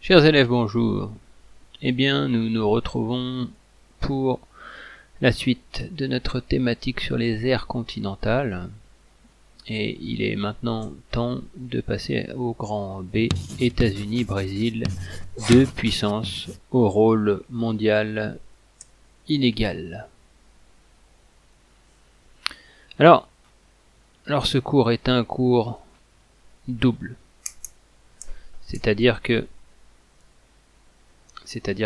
Chers élèves, bonjour. Eh bien, nous nous retrouvons pour la suite de notre thématique sur les aires continentales. Et il est maintenant temps de passer au grand B, États-Unis, Brésil, deux puissances au rôle mondial inégal. Alors ce cours est un cours double. C'est-à-dire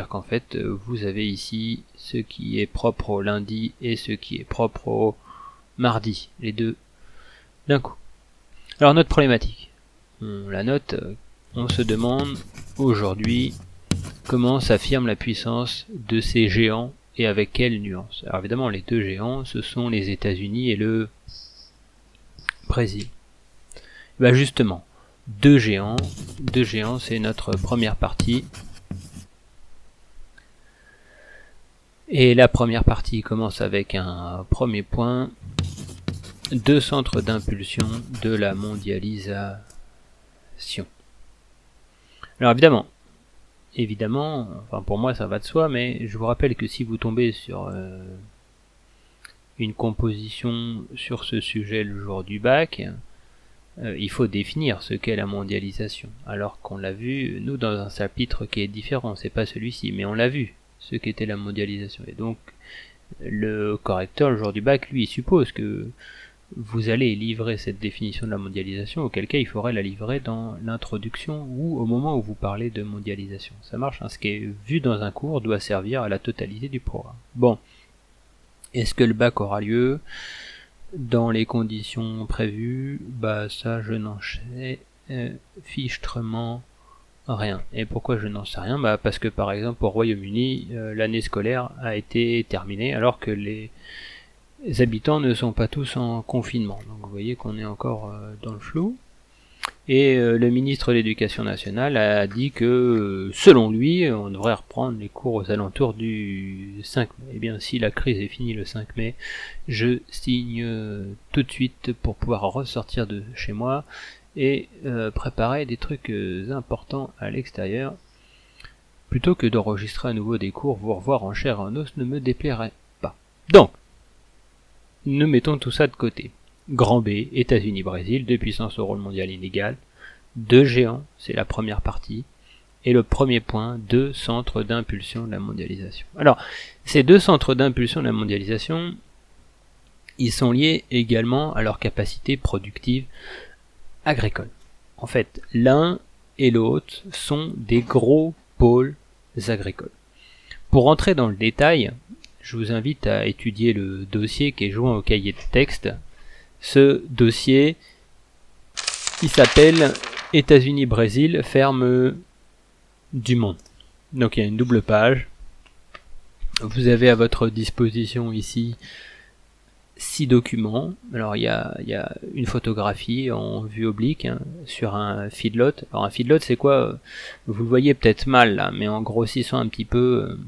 qu'en fait, vous avez ici ce qui est propre au lundi et ce qui est propre au mardi, les deux d'un coup. Alors notre problématique, on la note, on se demande aujourd'hui comment s'affirme la puissance de ces géants et avec quelle nuance. Alors évidemment les deux géants, ce sont les États-Unis et le Brésil. Et bien justement, deux géants, c'est notre première partie. Et la première partie commence avec un premier point, deux centres d'impulsion de la mondialisation. Alors évidemment, enfin pour moi ça va de soi, mais je vous rappelle que si vous tombez sur une composition sur ce sujet le jour du bac, il faut définir ce qu'est la mondialisation. Alors qu'on l'a vu, nous, dans un chapitre qui est différent, c'est pas celui-ci, mais on l'a vu, ce qu'était la mondialisation. Et donc, le correcteur, le jour du bac, lui, il suppose que vous allez livrer cette définition de la mondialisation, auquel cas il faudrait la livrer dans l'introduction ou au moment où vous parlez de mondialisation. Ça marche, hein, ce qui est vu dans un cours doit servir à la totalité du programme. Bon, est-ce que le bac aura lieu dans les conditions prévues? Bah ça je n'en sais fichtrement rien. Et pourquoi je n'en sais rien? Bah parce que par exemple au Royaume-Uni, l'année scolaire a été terminée alors que les habitants ne sont pas tous en confinement. Donc vous voyez qu'on est encore dans le flou. Et le ministre de l'Éducation nationale a dit que, selon lui, on devrait reprendre les cours aux alentours du 5 mai. Eh bien, si la crise est finie le 5 mai, je signe tout de suite pour pouvoir ressortir de chez moi et préparer des trucs importants à l'extérieur. Plutôt que d'enregistrer à nouveau des cours, vous revoir en chair et en os ne me déplairait pas. Donc, nous mettons tout ça de côté. Grand B, États-Unis, Brésil, deux puissances au rôle mondial inégal, deux géants, c'est la première partie, et le premier point, deux centres d'impulsion de la mondialisation. Alors, ces deux centres d'impulsion de la mondialisation, ils sont liés également à leur capacité productive agricole. En fait, l'un et l'autre sont des gros pôles agricoles. Pour entrer dans le détail, je vous invite à étudier le dossier qui est joint au cahier de texte. Ce dossier, il s'appelle États-Unis-Brésil, ferme du monde. Donc il y a une double page. Vous avez à votre disposition ici 6 documents. Alors il y a une photographie en vue oblique sur un feedlot. Alors un feedlot c'est quoi? Vous le voyez peut-être mal là, mais en grossissant un petit peu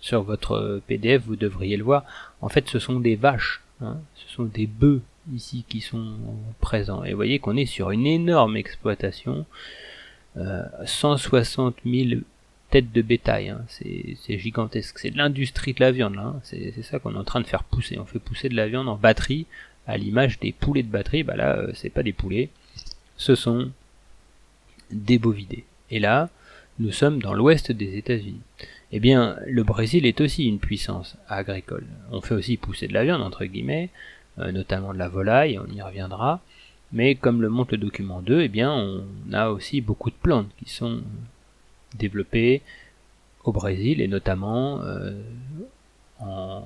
sur votre PDF, vous devriez le voir. En fait, ce sont des vaches, ce sont des bœufs ici qui sont présents. Et vous voyez qu'on est sur une énorme exploitation, 160 000 têtes de bétail, c'est gigantesque. C'est de l'industrie de la viande, là, c'est ça qu'on est en train de faire pousser. On fait pousser de la viande en batterie, à l'image des poulets de batterie. Bah là, c'est pas des poulets, ce sont des bovidés. Et là, nous sommes dans l'ouest des États-Unis. Eh bien, le Brésil est aussi une puissance agricole. On fait aussi pousser de la viande, entre guillemets, notamment de la volaille, on y reviendra. Mais comme le montre le document 2, eh bien, on a aussi beaucoup de plantes qui sont développées au Brésil, et notamment en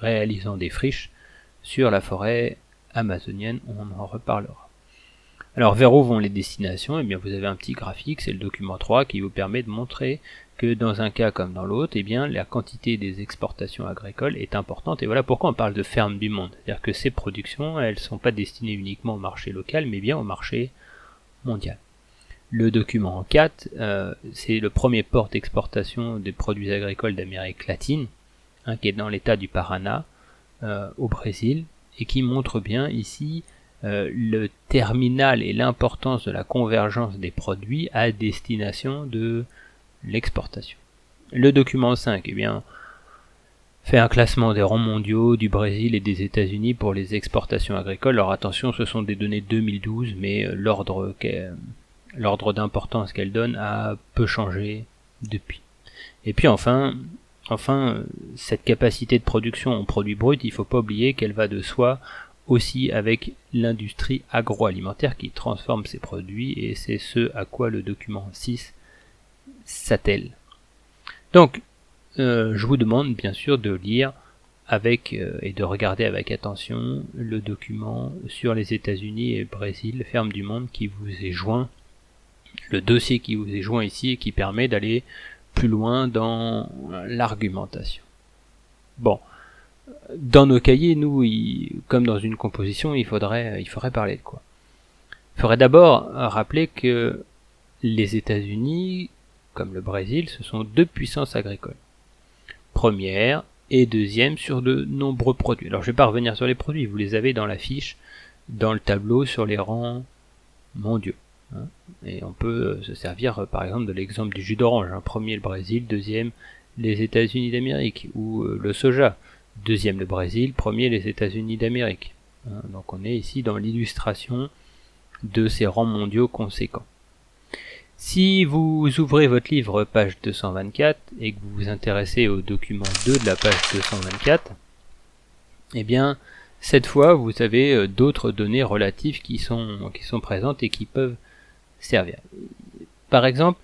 réalisant des friches sur la forêt amazonienne, on en reparlera. Alors vers où vont les destinations? Eh bien vous avez un petit graphique, c'est le document 3 qui vous permet de montrer que dans un cas comme dans l'autre, eh bien la quantité des exportations agricoles est importante, et voilà pourquoi on parle de ferme du monde. C'est-à-dire que ces productions, elles ne sont pas destinées uniquement au marché local, mais bien au marché mondial. Le document 4, c'est le premier port d'exportation des produits agricoles d'Amérique latine, qui est dans l'état du Paraná, au Brésil, et qui montre bien ici le terminal et l'importance de la convergence des produits à destination de l'exportation. Le document 5, fait un classement des rangs mondiaux du Brésil et des États-Unis pour les exportations agricoles. Alors attention, ce sont des données 2012, mais l'ordre d'importance qu'elle donne a peu changé depuis. Et puis enfin, cette capacité de production en produits bruts, il ne faut pas oublier qu'elle va de soi aussi avec l'industrie agroalimentaire qui transforme ses produits, et c'est ce à quoi le document 6 s'attelle. Donc, je vous demande bien sûr de lire et de regarder avec attention le document sur les États-Unis et le Brésil, Ferme du Monde, qui vous est joint, le dossier qui vous est joint ici et qui permet d'aller plus loin dans l'argumentation. Bon, dans nos cahiers, nous, comme dans une composition, il faudrait parler de quoi? Il faudrait d'abord rappeler que les États-Unis, comme le Brésil, ce sont deux puissances agricoles. Première et deuxième sur de nombreux produits. Alors je ne vais pas revenir sur les produits, vous les avez dans la fiche, dans le tableau sur les rangs mondiaux. Et on peut se servir par exemple de l'exemple du jus d'orange. Premier le Brésil, deuxième les États-Unis d'Amérique, ou le soja, deuxième le Brésil, premier les États-Unis d'Amérique. Donc on est ici dans l'illustration de ces rangs mondiaux conséquents. Si vous ouvrez votre livre page 224 et que vous vous intéressez au document 2 de la page 224, cette fois vous avez d'autres données relatives qui sont présentes et qui peuvent servir. Par exemple,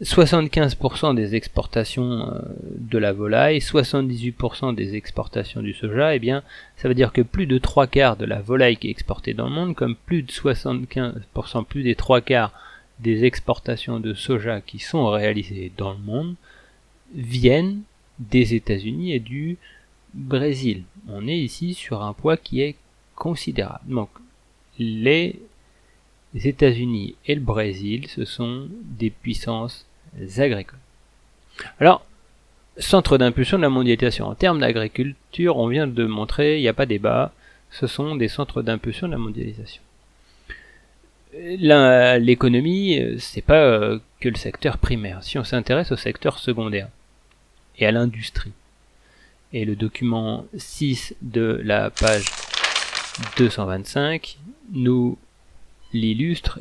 75% des exportations de la volaille, 78% des exportations du soja, ça veut dire que plus de 3/4 de la volaille qui est exportée dans le monde, comme plus de 75%, plus des 3/4 des exportations de soja qui sont réalisées dans le monde, viennent des États-Unis et du Brésil. On est ici sur un poids qui est considérable. Donc, les États-Unis et le Brésil, ce sont des puissances agricoles. Alors, centre d'impulsion de la mondialisation. En termes d'agriculture, on vient de montrer, il n'y a pas débat, ce sont des centres d'impulsion de la mondialisation. L'économie, c'est pas que le secteur primaire. Si on s'intéresse au secteur secondaire et à l'industrie, et le document 6 de la page 225 nous l'illustre,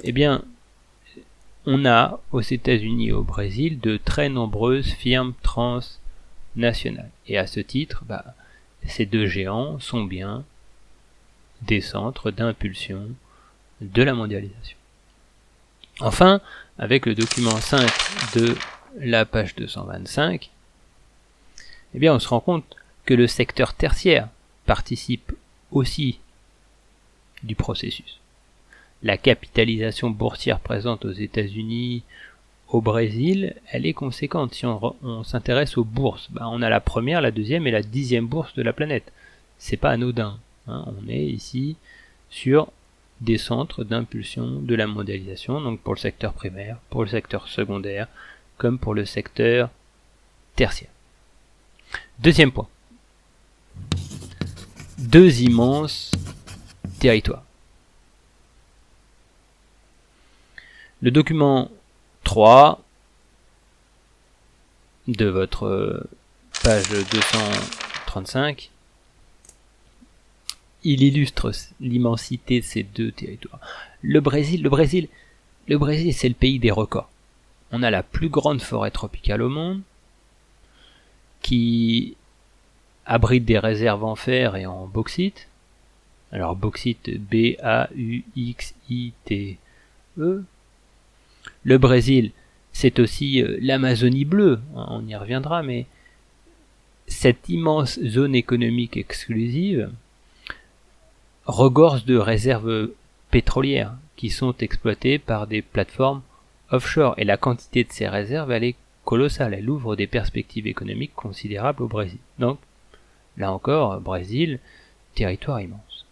on a aux États-Unis et au Brésil de très nombreuses firmes transnationales. Et à ce titre, ces deux géants sont bien des centres d'impulsion de la mondialisation. Enfin, avec le document 5 de la page 225, on se rend compte que le secteur tertiaire participe aussi du processus. La capitalisation boursière présente aux États-Unis, au Brésil, elle est conséquente. Si on s'intéresse aux bourses, on a la première, la deuxième et la 10e bourse de la planète. C'est pas anodin. On est ici sur des centres d'impulsion de la mondialisation, donc pour le secteur primaire, pour le secteur secondaire, comme pour le secteur tertiaire. Deuxième point. Deux immenses territoires. Le document 3 de votre page 235, il illustre l'immensité de ces deux territoires. Le Brésil, c'est le pays des records. On a la plus grande forêt tropicale au monde, qui abrite des réserves en fer et en bauxite. Alors bauxite, B-A-U-X-I-T-E. Le Brésil, c'est aussi l'Amazonie bleue, on y reviendra, mais cette immense zone économique exclusive regorge de réserves pétrolières qui sont exploitées par des plateformes offshore, et la quantité de ces réserves, elle est colossale, elle ouvre des perspectives économiques considérables au Brésil. Donc, là encore, Brésil, territoire immense.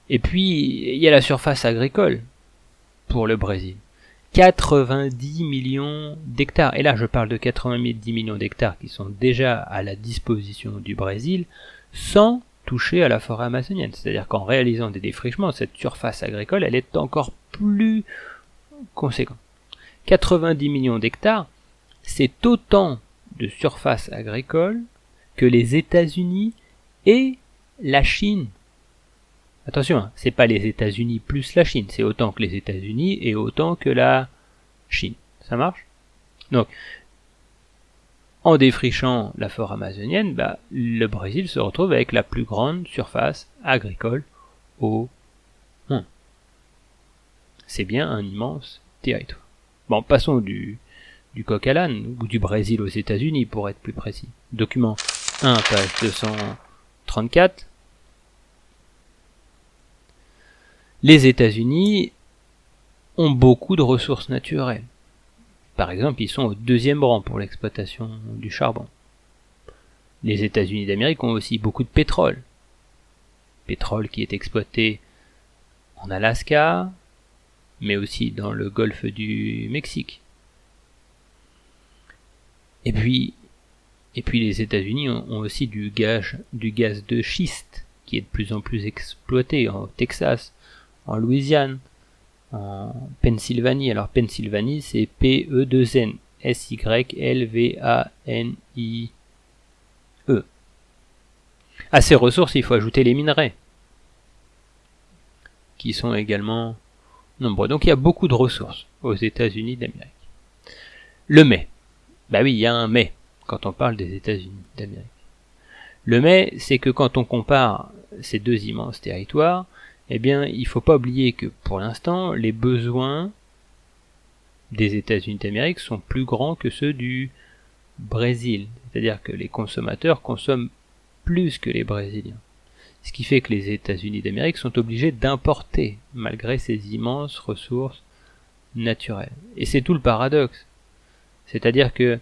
Et puis, il y a la surface agricole pour le Brésil. 90 millions d'hectares. Et là, je parle de 90 millions d'hectares qui sont déjà à la disposition du Brésil sans toucher à la forêt amazonienne. C'est-à-dire qu'en réalisant des défrichements, cette surface agricole, elle est encore plus conséquente. 90 millions d'hectares, c'est autant de surface agricole que les États-Unis et la Chine. Attention, hein, c'est pas les États-Unis plus la Chine, c'est autant que les États-Unis et autant que la Chine. Ça marche? Donc, en défrichant la forêt amazonienne, le Brésil se retrouve avec la plus grande surface agricole au monde. C'est bien un immense territoire. Bon, passons du coq à l'âne, ou du Brésil aux États-Unis pour être plus précis. Document 1, page 234. Les États-Unis ont beaucoup de ressources naturelles. Par exemple, ils sont au 2e rang pour l'exploitation du charbon. Les États-Unis d'Amérique ont aussi beaucoup de pétrole. Pétrole qui est exploité en Alaska, mais aussi dans le golfe du Mexique. Et puis les États-Unis ont aussi du gaz de schiste qui est de plus en plus exploité en Texas, en Louisiane, en Pennsylvanie. Alors Pennsylvanie, c'est P-E-2-N, S-Y-L-V-A-N-I-E. À ces ressources, il faut ajouter les minerais, qui sont également nombreux. Donc il y a beaucoup de ressources aux États-Unis d'Amérique. Le mais. Bah oui, il y a un mais quand on parle des États-Unis d'Amérique. Le mais, c'est que quand on compare ces deux immenses territoires, eh bien, il ne faut pas oublier que pour l'instant, les besoins des États-Unis d'Amérique sont plus grands que ceux du Brésil. C'est-à-dire que les consommateurs consomment plus que les Brésiliens. Ce qui fait que les États-Unis d'Amérique sont obligés d'importer, malgré ces immenses ressources naturelles. Et c'est tout le paradoxe. C'est-à-dire que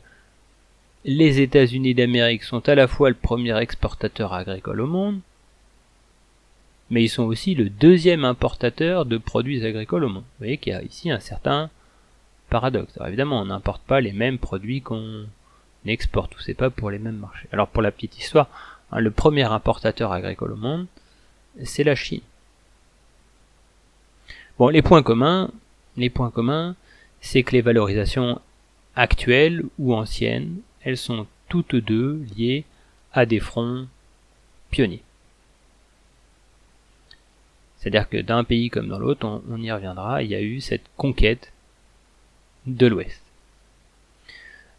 les États-Unis d'Amérique sont à la fois le premier exportateur agricole au monde, mais ils sont aussi le 2e importateur de produits agricoles au monde. Vous voyez qu'il y a ici un certain paradoxe. Alors évidemment, on n'importe pas les mêmes produits qu'on exporte, ou c'est pas pour les mêmes marchés. Alors pour la petite histoire, le premier importateur agricole au monde, c'est la Chine. Bon, les points communs, c'est que les valorisations actuelles ou anciennes, elles sont toutes deux liées à des fronts pionniers. C'est-à-dire que d'un pays comme dans l'autre, on y reviendra, il y a eu cette conquête de l'Ouest.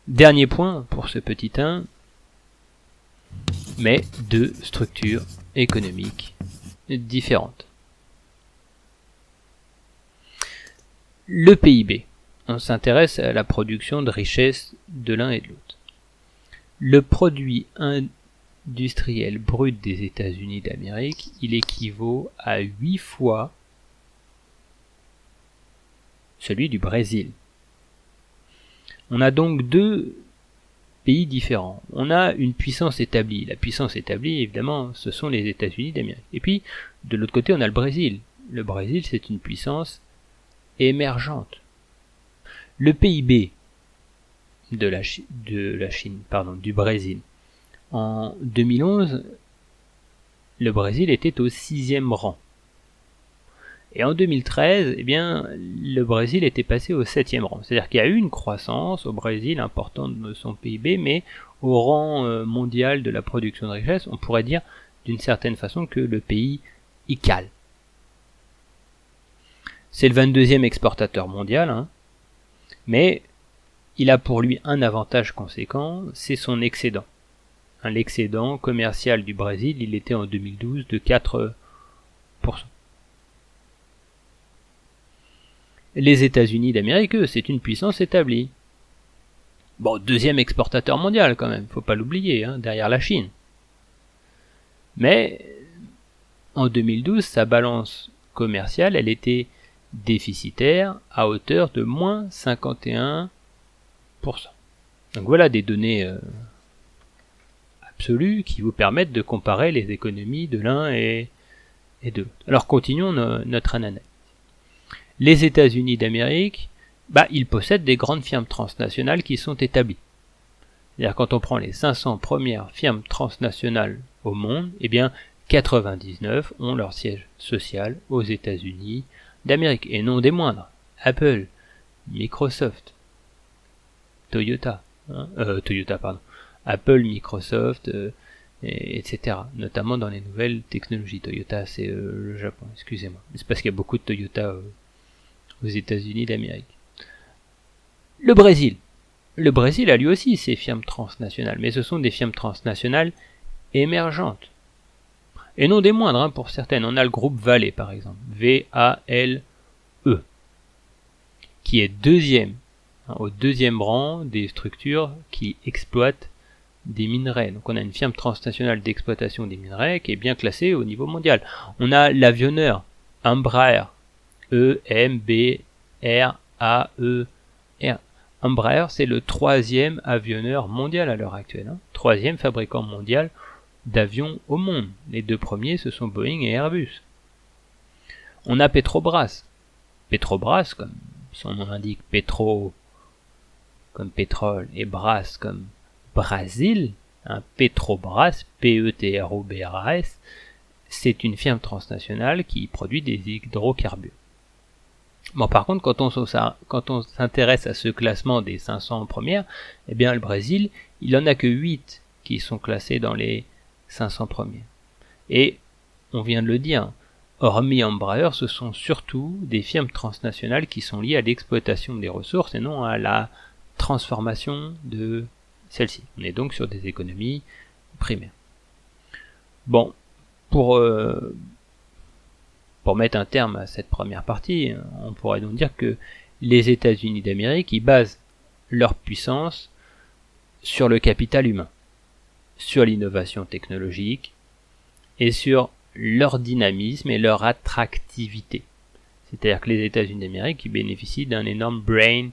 Dernier point pour ce petit 1, mais deux structures économiques différentes. Le PIB. On s'intéresse à la production de richesses de l'un et de l'autre. Le produit industriel brut des États-Unis d'Amérique, il équivaut à 8 fois celui du Brésil. On a donc deux pays différents. On a une puissance établie. La puissance établie, évidemment, ce sont les États-Unis d'Amérique. Et puis, de l'autre côté, on a le Brésil. Le Brésil, c'est une puissance émergente. Le PIB du Brésil. En 2011, le Brésil était au 6e rang. Et en 2013, eh bien, le Brésil était passé au 7e rang. C'est-à-dire qu'il y a eu une croissance au Brésil importante de son PIB, mais au rang mondial de la production de richesse, on pourrait dire d'une certaine façon que le pays y cale. C'est le 22e exportateur mondial, mais il a pour lui un avantage conséquent, c'est son excédent. L'excédent commercial du Brésil, il était en 2012 de 4%. Les États-Unis d'Amérique, eux, c'est une puissance établie. Bon, 2e exportateur mondial quand même, faut pas l'oublier, derrière la Chine. Mais en 2012, sa balance commerciale, elle était déficitaire à hauteur de moins 51%. Donc voilà des données absolues qui vous permettent de comparer les économies de l'un et de l'autre. Alors continuons notre analyse. Les États-Unis d'Amérique, ils possèdent des grandes firmes transnationales qui sont établies. C'est-à-dire quand on prend les 500 premières firmes transnationales au monde, eh bien 99 ont leur siège social aux États-Unis d'Amérique, et non des moindres. Apple, Microsoft, Toyota, hein, Toyota, pardon, Apple, Microsoft, etc. Notamment dans les nouvelles technologies. Toyota, c'est le Japon, excusez-moi. C'est parce qu'il y a beaucoup de Toyota aux États-Unis d'Amérique. Le Brésil. Le Brésil a lui aussi ses firmes transnationales, mais ce sont des firmes transnationales émergentes. Et non des moindres, hein, pour certaines. On a le groupe Vale, par exemple. V-A-L-E. Qui est deuxième, hein, au deuxième rang des structures qui exploitent des minerais. Donc on a une firme transnationale d'exploitation des minerais qui est bien classée au niveau mondial. On a l'avionneur Embraer. E-M-B-R-A-E-R. Embraer, c'est le troisième avionneur mondial à l'heure actuelle. Hein. Troisième fabricant mondial d'avions au monde. Les deux premiers, ce sont Boeing et Airbus. On a Petrobras. Petrobras, comme son nom l'indique, Petro comme pétrole et Bras comme Brésil, hein, Petrobras, P-E-T-R-O-B-R-A-S, c'est une firme transnationale qui produit des hydrocarbures. Bon, par contre, quand on s'intéresse à ce classement des 500 premières, eh bien, le Brésil, il en a que 8 qui sont classés dans les 500 premières. Et, on vient de le dire, hormis Embraer, ce sont surtout des firmes transnationales qui sont liées à l'exploitation des ressources et non à la transformation de celles-ci. On est donc sur des économies primaires. Bon, pour mettre un terme à cette première partie, on pourrait donc dire que les États-Unis d'Amérique, ils basent leur puissance sur le capital humain, sur l'innovation technologique et sur leur dynamisme et leur attractivité. C'est-à-dire que les États-Unis d'Amérique, ils bénéficient d'un énorme brain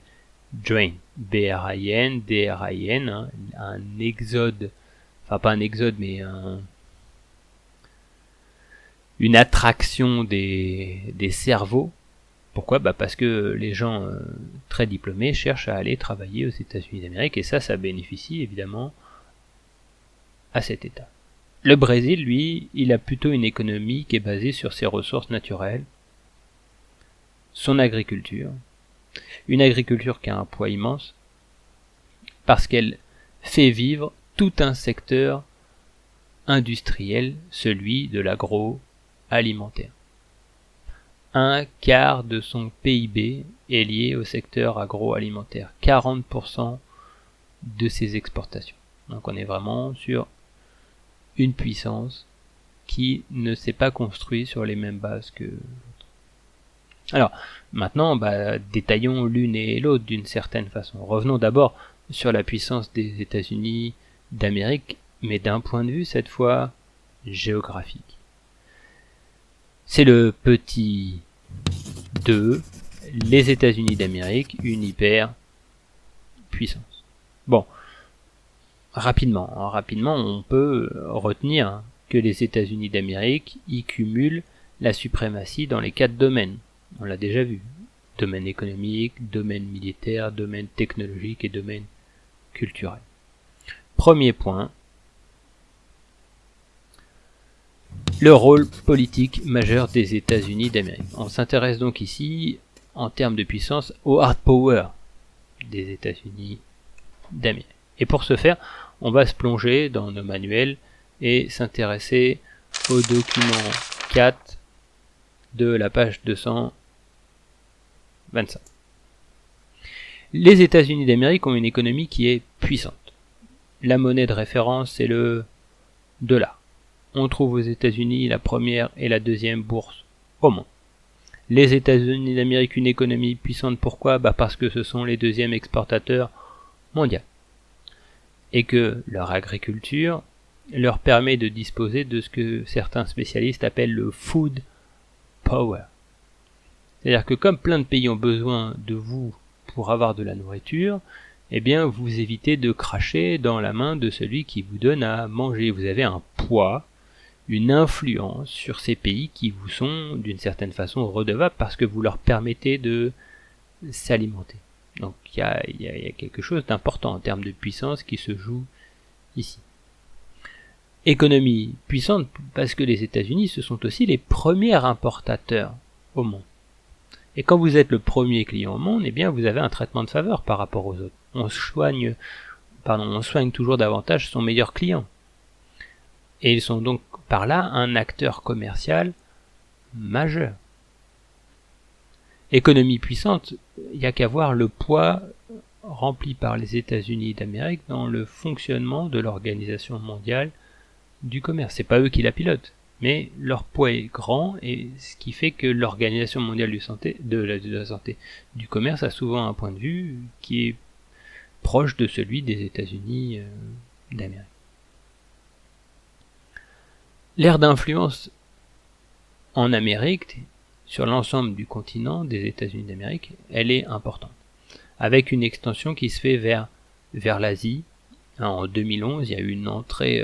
drain, B-R-I-N, D-R-I-N, hein, un exode, enfin pas un exode, mais une attraction des cerveaux. Pourquoi ? Parce que les gens très diplômés cherchent à aller travailler aux États-Unis d'Amérique, et ça bénéficie évidemment à cet État. Le Brésil, lui, il a plutôt une économie qui est basée sur ses ressources naturelles, son agriculture, une agriculture qui a un poids immense, parce qu'elle fait vivre tout un secteur industriel, celui de l'agroalimentaire. Un quart de son PIB est lié au secteur agroalimentaire, 40% de ses exportations. Donc on est vraiment sur une puissance qui ne s'est pas construite sur les mêmes bases que l'autre. Alors, maintenant, détaillons l'une et l'autre d'une certaine façon. Revenons d'abord sur la puissance des États-Unis d'Amérique, mais d'un point de vue, cette fois, géographique. C'est le petit 2, les États-Unis d'Amérique, une hyper puissance. Bon, rapidement, on peut retenir que les États-Unis d'Amérique y cumulent la suprématie dans les 4 domaines. On l'a déjà vu. Domaine économique, domaine militaire, domaine technologique et domaine culturel. Premier point, le rôle politique majeur des États-Unis d'Amérique. On s'intéresse donc ici, en termes de puissance, au hard power des États-Unis d'Amérique. Et pour ce faire, on va se plonger dans nos manuels et s'intéresser au document 4 de la page 225. Les États-Unis d'Amérique ont une économie qui est puissante. La monnaie de référence, c'est le dollar. On trouve aux États-Unis la première et la deuxième bourse au monde. Les États-Unis d'Amérique, une économie puissante, pourquoi ? Parce que ce sont les deuxièmes exportateurs mondiaux. Et que leur agriculture leur permet de disposer de ce que certains spécialistes appellent le food power. C'est-à-dire que comme plein de pays ont besoin de vous pour avoir de la nourriture, eh bien vous évitez de cracher dans la main de celui qui vous donne à manger. Vous avez un poids, une influence sur ces pays qui vous sont d'une certaine façon redevables parce que vous leur permettez de s'alimenter. Donc il y a quelque chose d'important en termes de puissance qui se joue ici. Économie puissante parce que les États-Unis, ce sont aussi les premiers importateurs au monde. Et quand vous êtes le premier client au monde, eh bien vous avez un traitement de faveur par rapport aux autres. On soigne on soigne toujours davantage son meilleur client. Et ils sont donc par là un acteur commercial majeur. Économie puissante, il n'y a qu'à voir le poids rempli par les États-Unis d'Amérique dans le fonctionnement de l'Organisation mondiale du commerce. C'est pas eux qui la pilotent, mais leur poids est grand, et ce qui fait que l'Organisation mondiale du commerce a souvent un point de vue qui est proche de celui des États-Unis d'Amérique. L'ère d'influence en Amérique, sur l'ensemble du continent des États-Unis d'Amérique, elle est importante, avec une extension qui se fait vers l'Asie. En 2011, il y a eu une entrée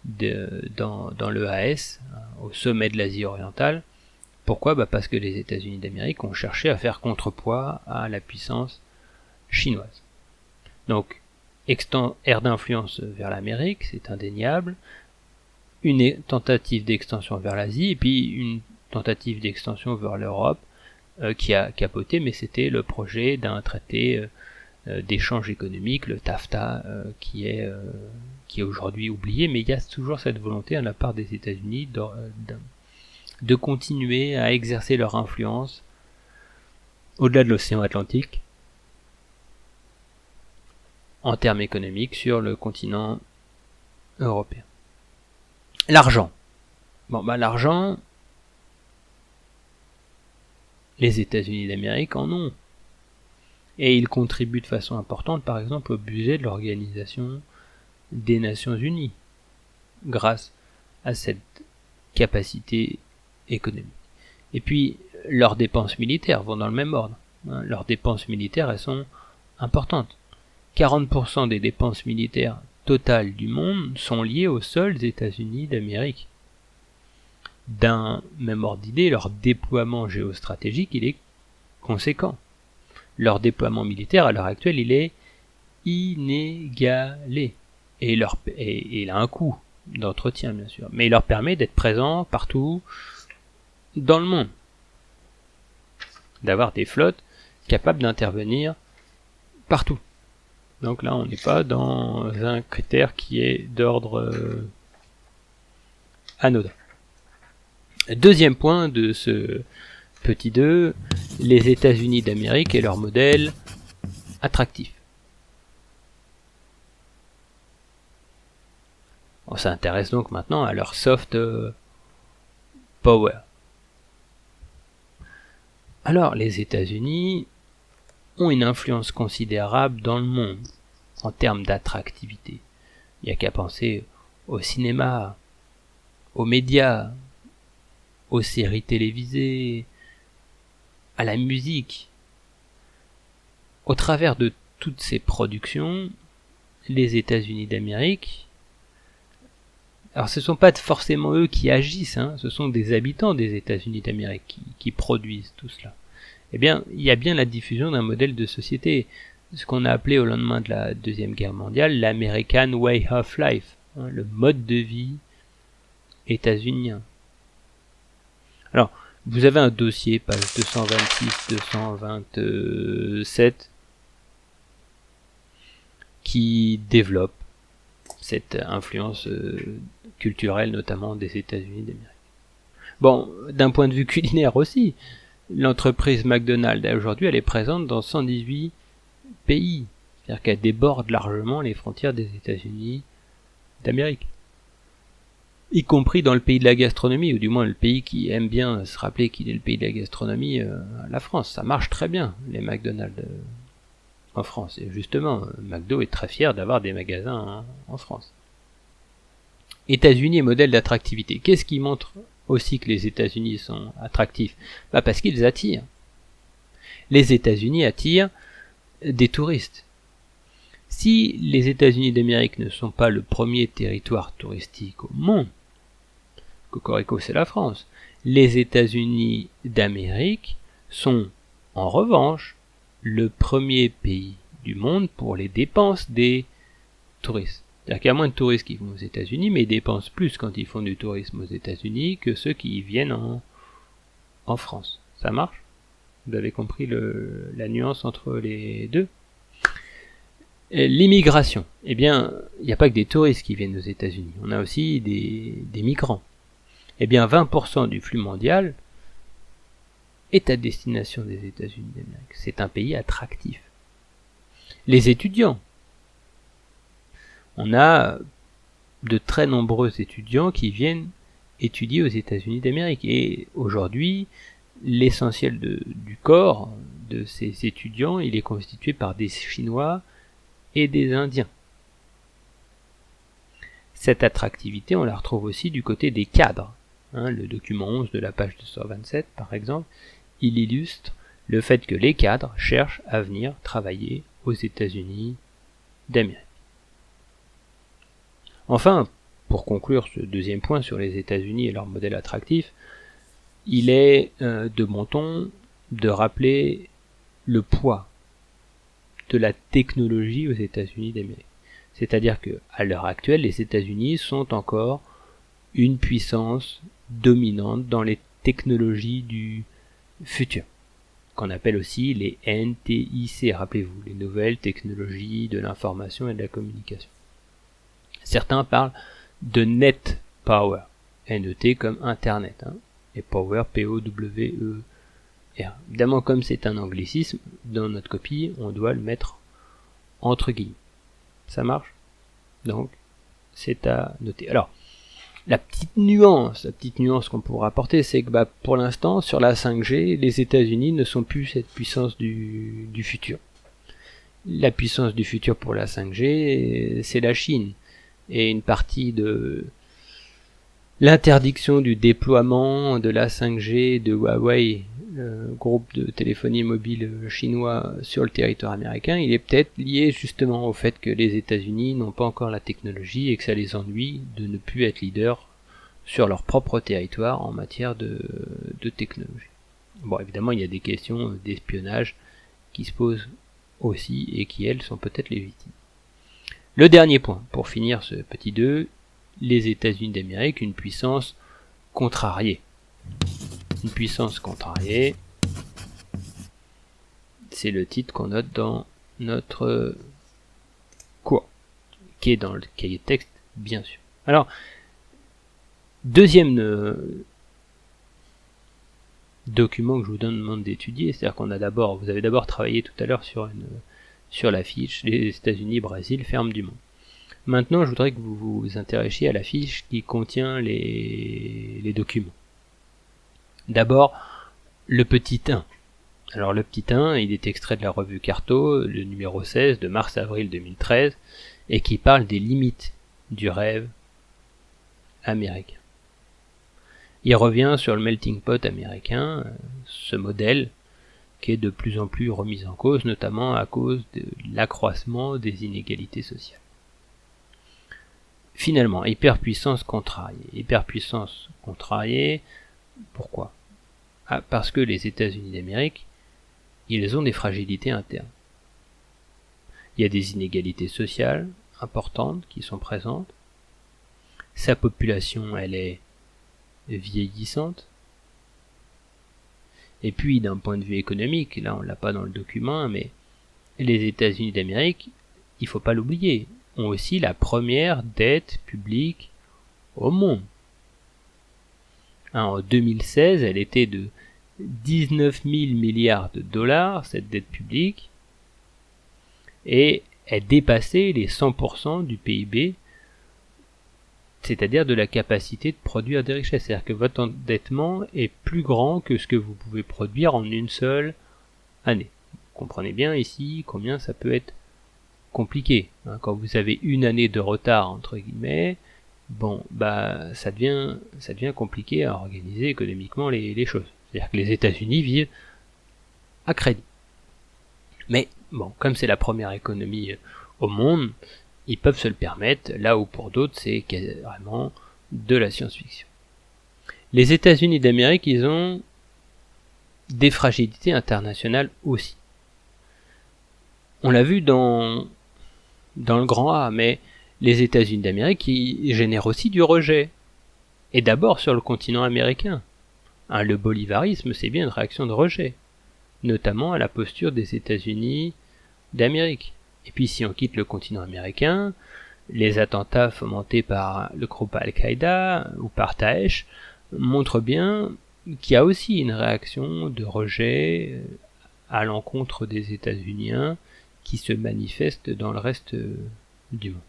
dans l'EAS, au sommet de l'Asie orientale. Pourquoi ? Parce que les États-Unis d'Amérique ont cherché à faire contrepoids à la puissance chinoise. Donc, ère d'influence vers l'Amérique, c'est indéniable. Une tentative d'extension vers l'Asie, et puis une tentative d'extension vers l'Europe qui a capoté, mais c'était le projet d'un traité d'échange économique, le TAFTA, qui est aujourd'hui oublié, mais il y a toujours cette volonté de la part des États-Unis de continuer à exercer leur influence au-delà de l'océan Atlantique en termes économiques sur le continent européen. L'argent. L'argent, les États-Unis d'Amérique en ont. Et ils contribuent de façon importante, par exemple, au budget de l'Organisation des Nations Unies, grâce à cette capacité économique. Et puis, leurs dépenses militaires vont dans le même ordre. Leurs dépenses militaires, elles sont importantes. 40% des dépenses militaires totales du monde sont liées aux seuls États-Unis d'Amérique. D'un même ordre d'idée, leur déploiement géostratégique, il est conséquent. Leur déploiement militaire, à l'heure actuelle, il est inégalé. Et il a un coût d'entretien, bien sûr. Mais il leur permet d'être présents partout dans le monde. D'avoir des flottes capables d'intervenir partout. Donc là, on n'est pas dans un critère qui est d'ordre anodin. Deuxième point de ce petit 2, les États-Unis d'Amérique et leur modèle attractif. On s'intéresse donc maintenant à leur soft power. Alors, les États-Unis ont une influence considérable dans le monde en termes d'attractivité. Il n'y a qu'à penser au cinéma, aux médias, aux séries télévisées, à la musique. Au travers de toutes ces productions, les États-Unis d'Amérique, alors ce ne sont pas forcément eux qui agissent, ce sont des habitants des États-Unis d'Amérique qui produisent tout cela. Eh bien, il y a bien la diffusion d'un modèle de société, ce qu'on a appelé au lendemain de la Deuxième Guerre mondiale l'American Way of Life, le mode de vie états-unien. Alors, vous avez un dossier, page 226-227, qui développe cette influence culturelle, notamment des États-Unis d'Amérique. Bon, d'un point de vue culinaire aussi, l'entreprise McDonald's, aujourd'hui, elle est présente dans 118 pays. C'est-à-dire qu'elle déborde largement les frontières des États-Unis d'Amérique. Y compris dans le pays de la gastronomie, ou du moins le pays qui aime bien se rappeler qu'il est le pays de la gastronomie, la France. Ça marche très bien, les McDonald's en France. Et justement, McDo est très fier d'avoir des magasins en France. États-Unis et modèle d'attractivité. Qu'est-ce qui montre aussi que les États-Unis sont attractifs ? Parce qu'ils attirent. Les États-Unis attirent des touristes. Si les États-Unis d'Amérique ne sont pas le premier territoire touristique au monde, Cocorico c'est la France, les États-Unis d'Amérique sont en revanche le premier pays du monde pour les dépenses des touristes. C'est-à-dire qu'il y a moins de touristes qui vont aux États-Unis, mais ils dépensent plus quand ils font du tourisme aux États-Unis que ceux qui viennent en France. Ça marche ? Vous avez compris la nuance entre les deux ? L'immigration, eh bien, il n'y a pas que des touristes qui viennent aux États-Unis, on a aussi des migrants. Eh bien, 20% du flux mondial est à destination des États-Unis d'Amérique. C'est un pays attractif. Les étudiants. On a de très nombreux étudiants qui viennent étudier aux États-Unis d'Amérique. Et aujourd'hui, l'essentiel du corps de ces étudiants, il est constitué par des Chinois et des Indiens. Cette attractivité, on la retrouve aussi du côté des cadres. Le document 11 de la page 227, par exemple, il illustre le fait que les cadres cherchent à venir travailler aux États-Unis d'Amérique. Enfin, pour conclure ce deuxième point sur les États-Unis et leur modèle attractif, il est de bon ton de rappeler le poids de la technologie aux États-Unis d'Amérique. C'est-à-dire qu'à l'heure actuelle, les États-Unis sont encore une puissance dominante dans les technologies du futur, qu'on appelle aussi les NTIC, rappelez-vous, les nouvelles technologies de l'information et de la communication. Certains parlent de Net Power, NET comme Internet, et Power, P-O-W-E-R. Évidemment, comme c'est un anglicisme, dans notre copie, on doit le mettre entre guillemets. Ça marche? Donc, c'est à noter. Alors, la petite nuance qu'on pourra apporter, c'est que pour l'instant, sur la 5G, les États-Unis ne sont plus cette puissance du futur. La puissance du futur pour la 5G, c'est la Chine. Et une partie de l'interdiction du déploiement de la 5G de Huawei, le groupe de téléphonie mobile chinois, sur le territoire américain, il est peut-être lié justement au fait que les États-Unis n'ont pas encore la technologie et que ça les ennuie de ne plus être leaders sur leur propre territoire en matière de technologie. Bon, évidemment, il y a des questions d'espionnage qui se posent aussi et qui, elles, sont peut-être légitimes. Le dernier point, pour finir ce petit 2, les États-Unis d'Amérique, une puissance contrariée. Une puissance contrariée, c'est le titre qu'on note dans notre cours, qui est dans le cahier de texte, bien sûr. Alors, deuxième document que je vous demande d'étudier, c'est-à-dire vous avez d'abord travaillé tout à l'heure sur la fiche, les États-Unis, Brésil, ferme du monde. Maintenant, je voudrais que vous vous intéressiez à la fiche qui contient les documents. D'abord, le petit 1. Alors le petit 1, il est extrait de la revue Carto, le numéro 16 de mars-avril 2013, et qui parle des limites du rêve américain. Il revient sur le melting pot américain, ce modèle qui est de plus en plus remis en cause, notamment à cause de l'accroissement des inégalités sociales. Finalement, hyperpuissance contrariée. Hyperpuissance contrariée, pourquoi? Parce que les États-Unis d'Amérique, ils ont des fragilités internes. Il y a des inégalités sociales importantes qui sont présentes. Sa population, elle est vieillissante. Et puis, d'un point de vue économique, là on l'a pas dans le document, mais les États-Unis d'Amérique, il faut pas l'oublier, ont aussi la première dette publique au monde. En 2016, elle était de 19 000 milliards de dollars, cette dette publique, et elle dépassait les 100% du PIB, c'est-à-dire de la capacité de produire des richesses. C'est-à-dire que votre endettement est plus grand que ce que vous pouvez produire en une seule année. Vous comprenez bien ici combien ça peut être compliqué. Quand vous avez une année de retard, entre guillemets, ça devient compliqué à organiser économiquement les choses. C'est-à-dire que les États-Unis vivent à crédit. Mais comme c'est la première économie au monde, ils peuvent se le permettre, là où pour d'autres c'est carrément de la science-fiction. Les États-Unis d'Amérique, ils ont des fragilités internationales aussi. On l'a vu dans le grand A, mais les États-Unis d'Amérique, ils génèrent aussi du rejet. Et d'abord sur le continent américain. Le bolivarisme, c'est bien une réaction de rejet, notamment à la posture des États-Unis d'Amérique. Et puis si on quitte le continent américain, les attentats fomentés par le groupe Al-Qaïda ou par Daesh montrent bien qu'il y a aussi une réaction de rejet à l'encontre des États-Unis qui se manifeste dans le reste du monde.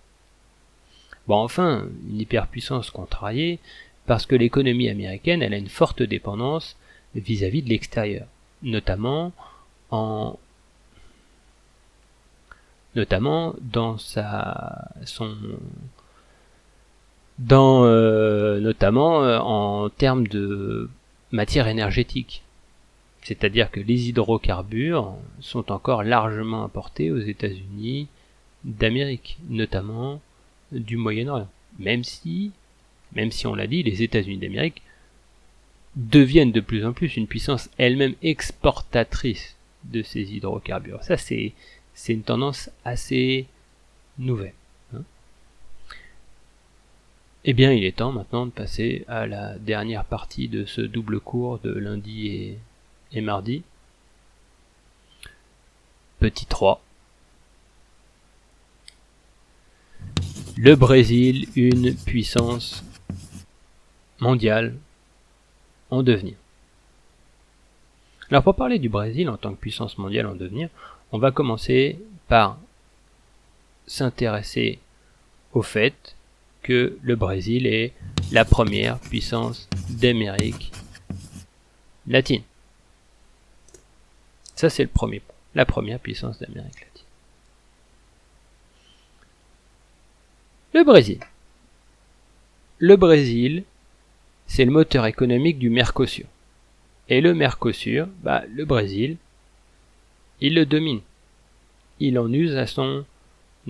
Bon, enfin, une hyperpuissance contrariée parce que l'économie américaine, elle a une forte dépendance vis-à-vis de l'extérieur, notamment dans en termes de matière énergétique. C'est-à-dire que les hydrocarbures sont encore largement importés aux États-Unis d'Amérique, notamment du Moyen-Orient. Même si on l'a dit, les États-Unis d'Amérique deviennent de plus en plus une puissance elle-même exportatrice de ces hydrocarbures. Ça, c'est une tendance assez nouvelle. Eh bien, il est temps maintenant de passer à la dernière partie de ce double cours de lundi et mardi. Petit 3. Le Brésil, une puissance mondiale en devenir. Alors pour parler du Brésil en tant que puissance mondiale en devenir, on va commencer par s'intéresser au fait que le Brésil est la première puissance d'Amérique latine. Ça c'est le premier point, la première puissance d'Amérique latine. Le Brésil, c'est le moteur économique du Mercosur. Et le Mercosur, le Brésil, il le domine. Il en use à son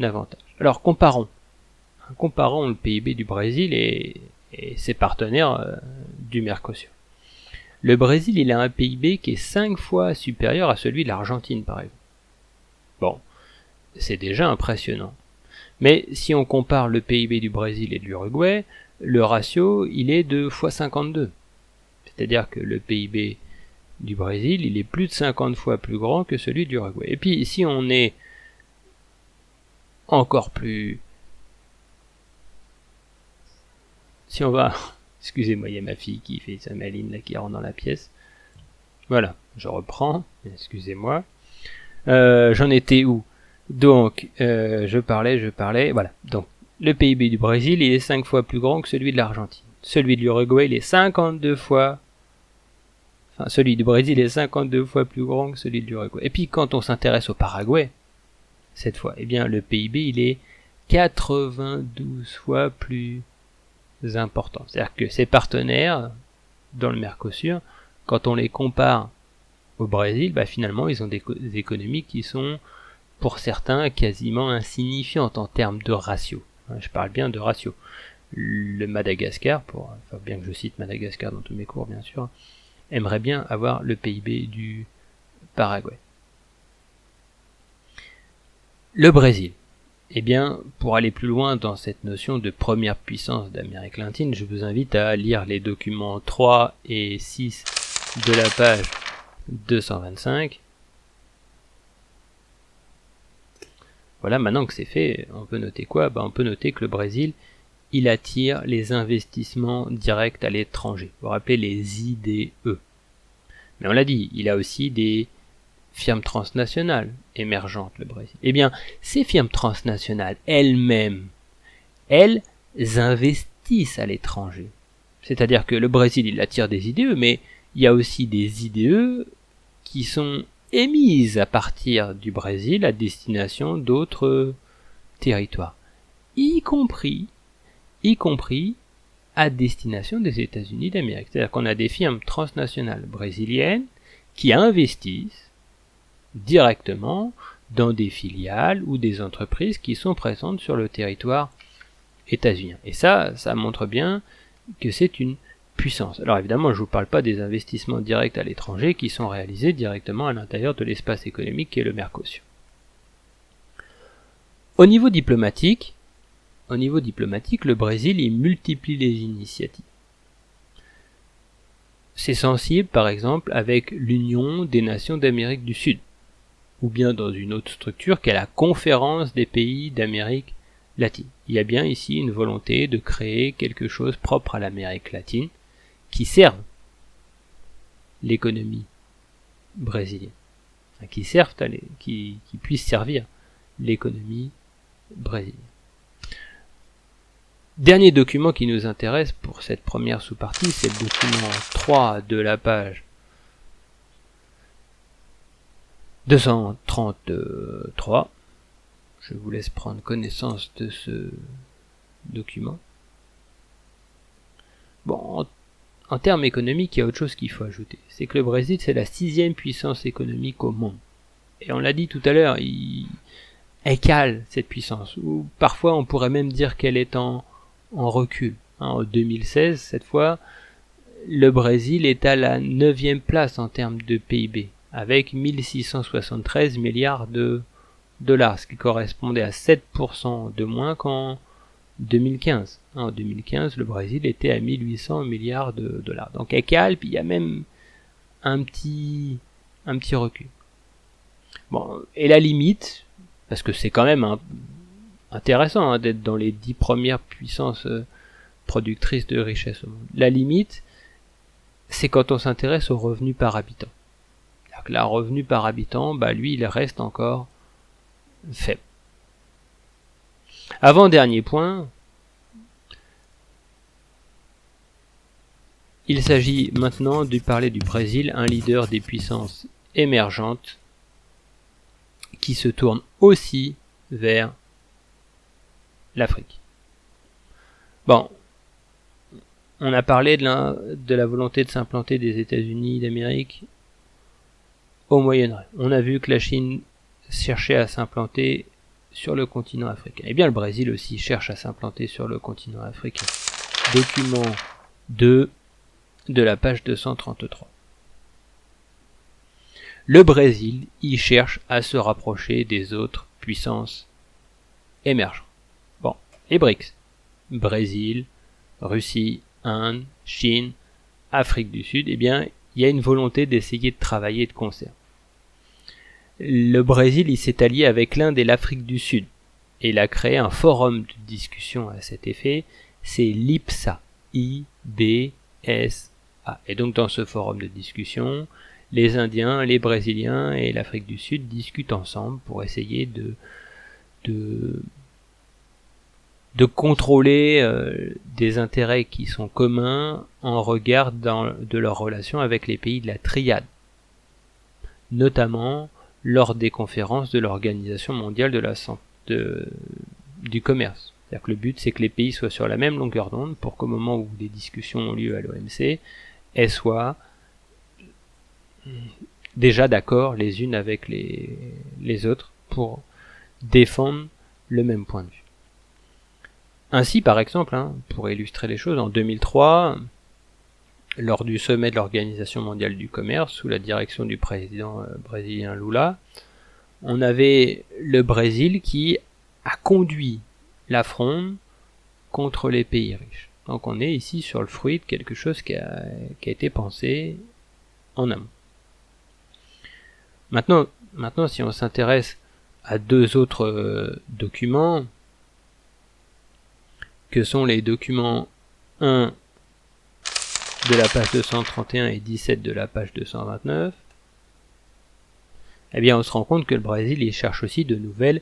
avantage. Alors comparons le PIB du Brésil et ses partenaires du Mercosur. Le Brésil, il a un PIB qui est 5 fois supérieur à celui de l'Argentine, par exemple. Bon, c'est déjà impressionnant. Mais si on compare le PIB du Brésil et de l'Uruguay, le ratio, il est de x52. C'est-à-dire que le PIB du Brésil, il est plus de 50 fois plus grand que celui de l'Uruguay. Et puis, si on est encore plus... Si on va... Excusez-moi, il y a ma fille qui fait sa maline là, qui rentre dans la pièce. Voilà, je reprends. Excusez-moi. J'en étais où ? Donc, je parlais, voilà. Donc, le PIB du Brésil, il est 5 fois plus grand que celui de l'Argentine. Celui de l'Uruguay, il est 52 fois... Enfin, celui du Brésil est 52 fois plus grand que celui de l'Uruguay. Et puis, quand on s'intéresse au Paraguay, cette fois, eh bien, le PIB, il est 92 fois plus important. C'est-à-dire que ses partenaires, dans le Mercosur, quand on les compare au Brésil, finalement, ils ont des économies qui sont... pour certains, quasiment insignifiante en termes de ratio. Je parle bien de ratio. Le Madagascar, bien que je cite Madagascar dans tous mes cours, bien sûr, aimerait bien avoir le PIB du Paraguay. Le Brésil. Eh bien, pour aller plus loin dans cette notion de première puissance d'Amérique latine, je vous invite à lire les documents 3 et 6 de la page 225. Voilà, maintenant que c'est fait, on peut noter quoi ? On peut noter que le Brésil, il attire les investissements directs à l'étranger. Vous vous rappelez les IDE. Mais on l'a dit, il a aussi des firmes transnationales émergentes, le Brésil. Eh bien, ces firmes transnationales elles-mêmes, elles investissent à l'étranger. C'est-à-dire que le Brésil, il attire des IDE, mais il y a aussi des IDE qui sont émises à partir du Brésil à destination d'autres territoires, y compris à destination des États-Unis d'Amérique. C'est-à-dire qu'on a des firmes transnationales brésiliennes qui investissent directement dans des filiales ou des entreprises qui sont présentes sur le territoire états-unien. Et ça montre bien que c'est une puissance. Alors évidemment, je ne vous parle pas des investissements directs à l'étranger qui sont réalisés directement à l'intérieur de l'espace économique qui est le Mercosur. Au niveau diplomatique, le Brésil il multiplie les initiatives. C'est sensible, par exemple, avec l'Union des Nations d'Amérique du Sud. ou bien dans une autre structure qu'est la Conférence des pays d'Amérique latine. Il y a bien ici une volonté de créer quelque chose propre à l'Amérique latine qui serve l'économie brésilienne, qui puisse servir l'économie brésilienne. Dernier document qui nous intéresse pour cette première sous-partie, c'est le document 3 de la page 233. Je vous laisse prendre connaissance de ce document. Bon, en termes économiques, il y a autre chose qu'il faut ajouter. C'est que le Brésil, c'est la 6e puissance économique au monde. Et on l'a dit tout à l'heure, elle cale cette puissance. Ou parfois, on pourrait même dire qu'elle est en recul. En 2016, cette fois, le Brésil est à la 9e place en termes de PIB, avec 1673 milliards de dollars, ce qui correspondait à 7% de moins qu'en 2015. En 2015, le Brésil était à 1800 milliards de dollars. Donc elle cale, puis il y a même un petit recul. Bon, et la limite, parce que c'est quand même intéressant d'être dans les 10 premières puissances productrices de richesse au monde. La limite, c'est quand on s'intéresse au revenu par habitant. Donc là, revenu par habitant, lui, il reste encore faible. Avant-dernier point, il s'agit maintenant de parler du Brésil, un leader des puissances émergentes qui se tourne aussi vers l'Afrique. Bon, on a parlé de la volonté de s'implanter des États-Unis d'Amérique au Moyen-Orient. On a vu que la Chine cherchait à s'implanter sur le continent africain. Eh bien, le Brésil aussi cherche à s'implanter sur le continent africain. Document 2 de la page 233. Le Brésil y cherche à se rapprocher des autres puissances émergentes. Bon, les BRICS. Brésil, Russie, Inde, Chine, Afrique du Sud, eh bien, il y a une volonté d'essayer de travailler de concert. Le Brésil, il s'est allié avec l'Inde et l'Afrique du Sud. Et il a créé un forum de discussion à cet effet, c'est l'IBSA. I-B-S-A. Et donc dans ce forum de discussion, les Indiens, les Brésiliens et l'Afrique du Sud discutent ensemble pour essayer de contrôler des intérêts qui sont communs en regard de leur relation avec les pays de la triade, notamment lors des conférences de l'Organisation mondiale du commerce. C'est-à-dire que le but, c'est que les pays soient sur la même longueur d'onde pour qu'au moment où les discussions ont lieu à l'OMC, elles soient déjà d'accord les unes avec les autres pour défendre le même point de vue. Ainsi, par exemple, pour illustrer les choses, en 2003, lors du sommet de l'Organisation mondiale du commerce, sous la direction du président brésilien Lula, on avait le Brésil qui a conduit la fronde contre les pays riches. Donc on est ici sur le fruit de quelque chose qui a été pensé en amont. Maintenant, si on s'intéresse à deux autres documents, que sont les documents 1 de la page 231 et 17 de la page 229, eh bien on se rend compte que le Brésil il cherche aussi de nouvelles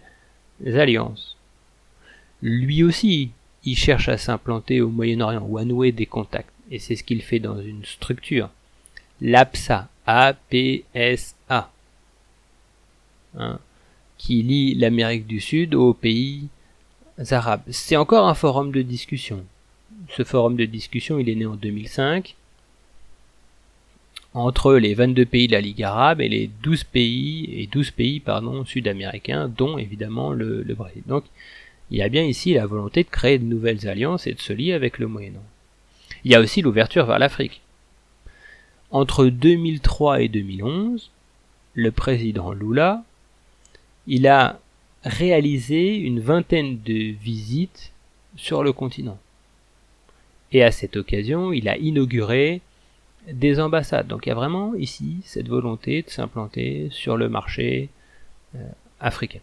alliances. Lui aussi, il cherche à s'implanter au Moyen-Orient ou à nouer des contacts. Et c'est ce qu'il fait dans une structure. l'APSA, A-P-S-A, qui lie l'Amérique du Sud aux pays arabes. C'est encore un forum de discussion. Ce forum de discussion, il est né en 2005, entre les 22 pays de la Ligue arabe et les 12 pays sud-américains, dont évidemment le Brésil. Donc, il y a bien ici la volonté de créer de nouvelles alliances et de se lier avec le Moyen-Orient. Il y a aussi l'ouverture vers l'Afrique. Entre 2003 et 2011, le président Lula, il a réalisé une vingtaine de visites sur le continent. Et à cette occasion, il a inauguré des ambassades. Donc il y a vraiment ici cette volonté de s'implanter sur le marché africaine.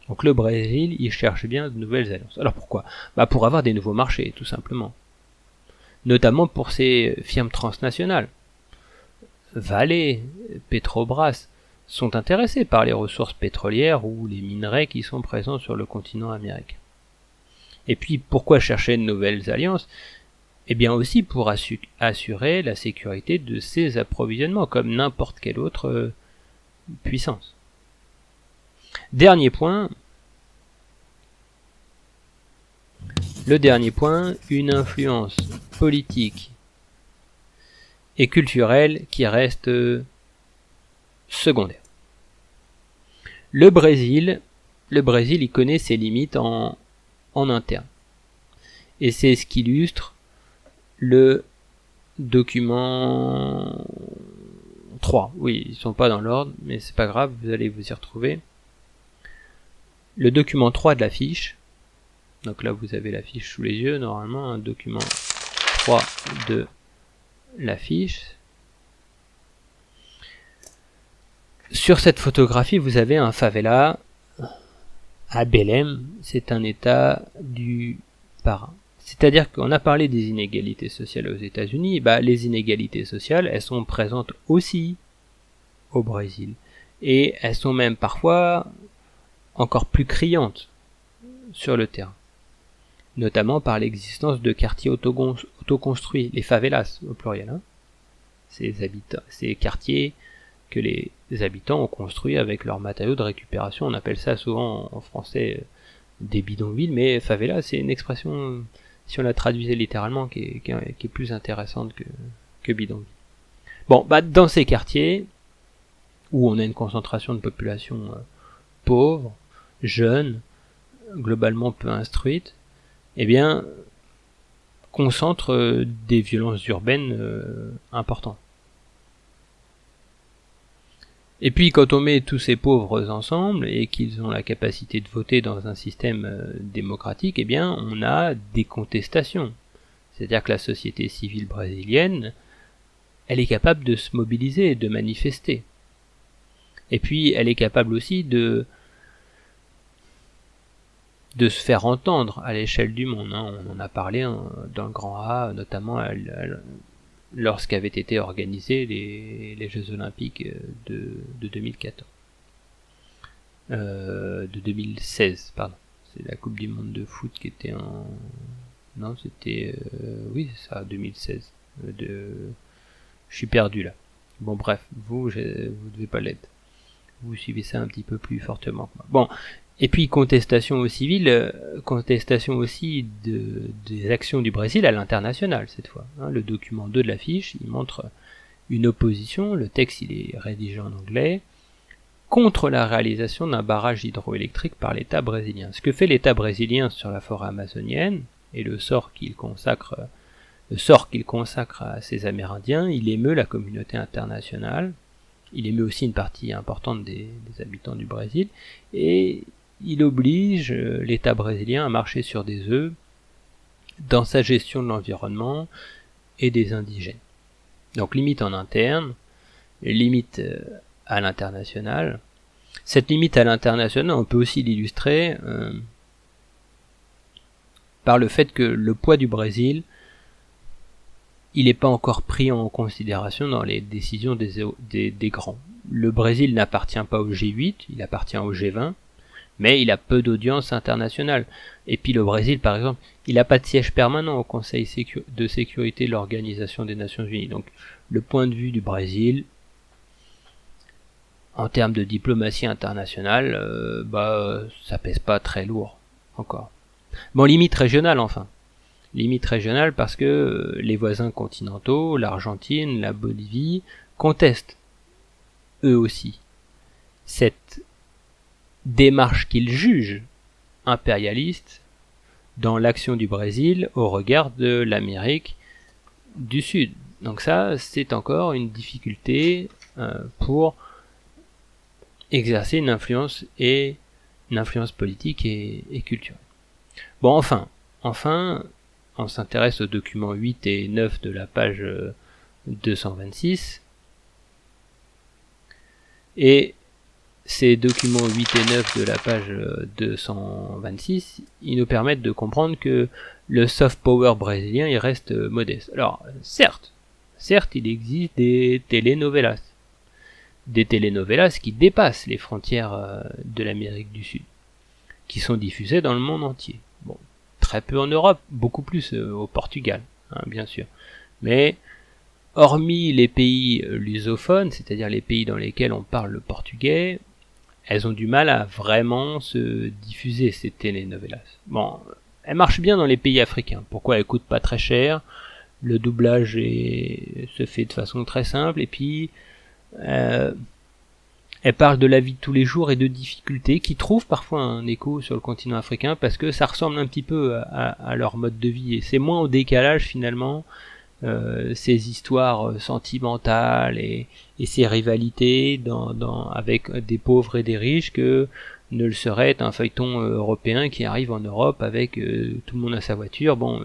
Donc le Brésil, il cherche bien de nouvelles alliances. Alors pourquoi ? Pour avoir des nouveaux marchés, tout simplement. Notamment pour ces firmes transnationales. Vale, Petrobras sont intéressés par les ressources pétrolières ou les minerais qui sont présents sur le continent américain. Et puis pourquoi chercher de nouvelles alliances ? Eh bien aussi pour assurer la sécurité de ces approvisionnements, comme n'importe quelle autre puissance. Dernier point, une influence politique et culturelle qui reste secondaire. Le Brésil, il connaît ses limites en interne. Et c'est ce qu'illustre le document 3. Oui, ils sont pas dans l'ordre, mais c'est pas grave, vous allez vous y retrouver. Le document 3 de la fiche. Donc là, vous avez la fiche sous les yeux, normalement, un document 3 de la fiche. Sur cette photographie, vous avez un favela à Belém, c'est un état du Pará. C'est-à-dire qu'on a parlé des inégalités sociales aux États-Unis, les inégalités sociales, elles sont présentes aussi au Brésil. Et elles sont même parfois encore plus criantes sur le terrain. Notamment par l'existence de quartiers autoconstruits, les favelas au pluriel. Ces quartiers que les habitants ont construits avec leurs matériaux de récupération. On appelle ça souvent en français des bidonvilles, mais favela, c'est une expression, si on la traduisait littéralement, qui est plus intéressante que bidonville. Dans ces quartiers, où on a une concentration de population pauvre, jeune, globalement peu instruite, concentre des violences urbaines importantes. Et puis quand on met tous ces pauvres ensemble et qu'ils ont la capacité de voter dans un système démocratique, on a des contestations. C'est-à-dire que la société civile brésilienne, elle est capable de se mobiliser, de manifester. Et puis elle est capable aussi de se faire entendre à l'échelle du monde. On en a parlé dans le Grand A, notamment lorsqu'avaient été organisés les Jeux Olympiques de 2014. De 2016, pardon. C'est la Coupe du Monde de foot qui était en... Non, c'était... oui, c'est ça, 2016. Je suis perdu là. Bon, bref, vous devez pas l'être. Vous suivez ça un petit peu plus fortement. Bon, et puis contestation aux civils, contestation aussi des actions du Brésil à l'international cette fois. Le document 2 de la fiche, il montre une opposition, le texte il est rédigé en anglais, contre la réalisation d'un barrage hydroélectrique par l'État brésilien. Ce que fait l'État brésilien sur la forêt amazonienne et le sort qu'il consacre à ces Amérindiens, il émeut la communauté internationale, il émeut aussi une partie importante des habitants du Brésil, et il oblige l'État brésilien à marcher sur des œufs dans sa gestion de l'environnement et des indigènes. Donc limite en interne, limite à l'international. Cette limite à l'international, on peut aussi l'illustrer par le fait que le poids du Brésil, il n'est pas encore pris en considération dans les décisions des grands. Le Brésil n'appartient pas au G8, il appartient au G20, mais il a peu d'audience internationale. Et puis le Brésil, par exemple, il n'a pas de siège permanent au Conseil de sécurité de l'Organisation des Nations Unies. Donc le point de vue du Brésil, en termes de diplomatie internationale, ça pèse pas très lourd encore. Bon, limite régionale enfin. Limite régionale parce que les voisins continentaux, l'Argentine, la Bolivie, contestent eux aussi cette démarche qu'ils jugent impérialiste dans l'action du Brésil au regard de l'Amérique du Sud. Donc ça, c'est encore une difficulté pour exercer une influence politique et culturelle. Bon, enfin, on s'intéresse aux documents 8 et 9 de la page 226, et ces documents 8 et 9 de la page 226, ils nous permettent de comprendre que le soft power brésilien, il reste modeste. Alors, certes, il existe des telenovelas qui dépassent les frontières de l'Amérique du Sud, qui sont diffusées dans le monde entier. Bon, très peu en Europe, beaucoup plus au Portugal, hein, bien sûr. Mais hormis les pays lusophones, c'est-à-dire les pays dans lesquels on parle le portugais, elles ont du mal à vraiment se diffuser, ces telenovelas. Bon, elles marchent bien dans les pays africains. Pourquoi? Elles coûtent pas très cher, le doublage se fait de façon très simple, et puis elles parlent de la vie de tous les jours et de difficultés qui trouvent parfois un écho sur le continent africain parce que ça ressemble un petit peu à leur mode de vie, et c'est moins au décalage finalement ces histoires sentimentales et ces rivalités avec des pauvres et des riches que ne le serait un feuilleton européen qui arrive en Europe avec tout le monde a sa voiture. Bon,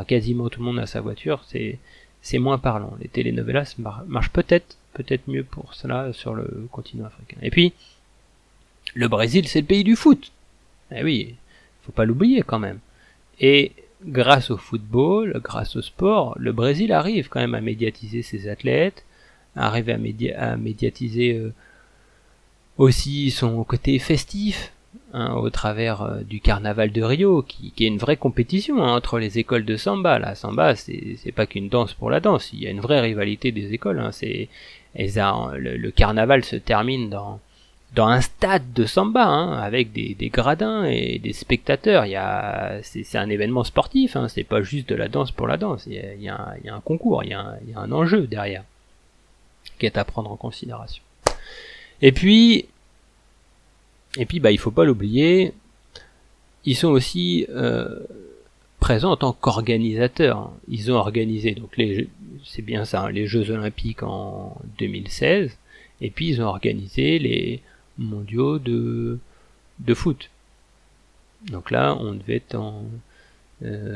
quasiment tout le monde a sa voiture, c'est moins parlant. Les telenovelas marchent peut-être mieux pour cela sur le continent africain. Et puis le Brésil, c'est le pays du foot. Eh oui, faut pas l'oublier quand même. Et grâce au football, grâce au sport, le Brésil arrive quand même à médiatiser ses athlètes, arrive à médiatiser aussi son côté festif, hein, au travers du carnaval de Rio, qui est une vraie compétition hein, entre les écoles de samba. La samba, c'est pas qu'une danse pour la danse, il y a une vraie rivalité des écoles. Hein, le carnaval se termine dans un stade de samba, hein, avec des gradins et des spectateurs. C'est un événement sportif, hein, c'est pas juste de la danse pour la danse. Il y a un concours, il y a un enjeu derrière qui est à prendre en considération. Et puis il faut pas l'oublier, ils sont aussi présents en tant qu'organisateurs. Ils ont organisé donc c'est bien ça, hein, les Jeux Olympiques en 2016, et puis ils ont organisé les mondiaux de foot. Donc là, on devait être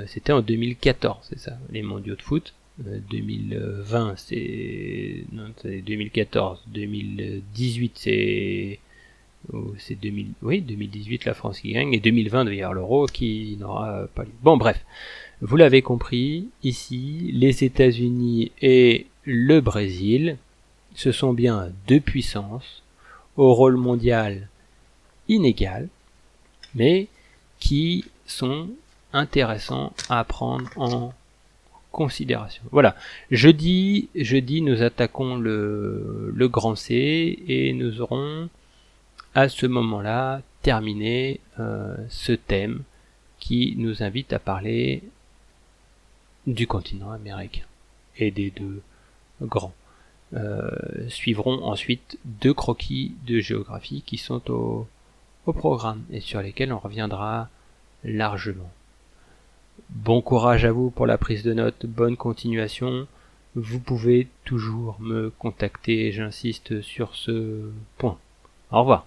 c'était en 2014, c'est ça, les mondiaux de foot. 2020, c'est 2014, 2018, c'est 2018 la France qui gagne, et 2020 d'ailleurs l'Euro qui n'aura pas lieu. Bon bref, vous l'avez compris, ici, les États-Unis et le Brésil, ce sont bien deux puissances au rôle mondial inégal, mais qui sont intéressants à prendre en considération. Voilà, jeudi nous attaquons le grand C, et nous aurons à ce moment-là terminé ce thème qui nous invite à parler du continent américain et des deux grands. Suivront ensuite deux croquis de géographie qui sont au programme et sur lesquels on reviendra largement. Bon courage à vous pour la prise de notes, bonne continuation. Vous pouvez toujours me contacter, j'insiste sur ce point. Au revoir.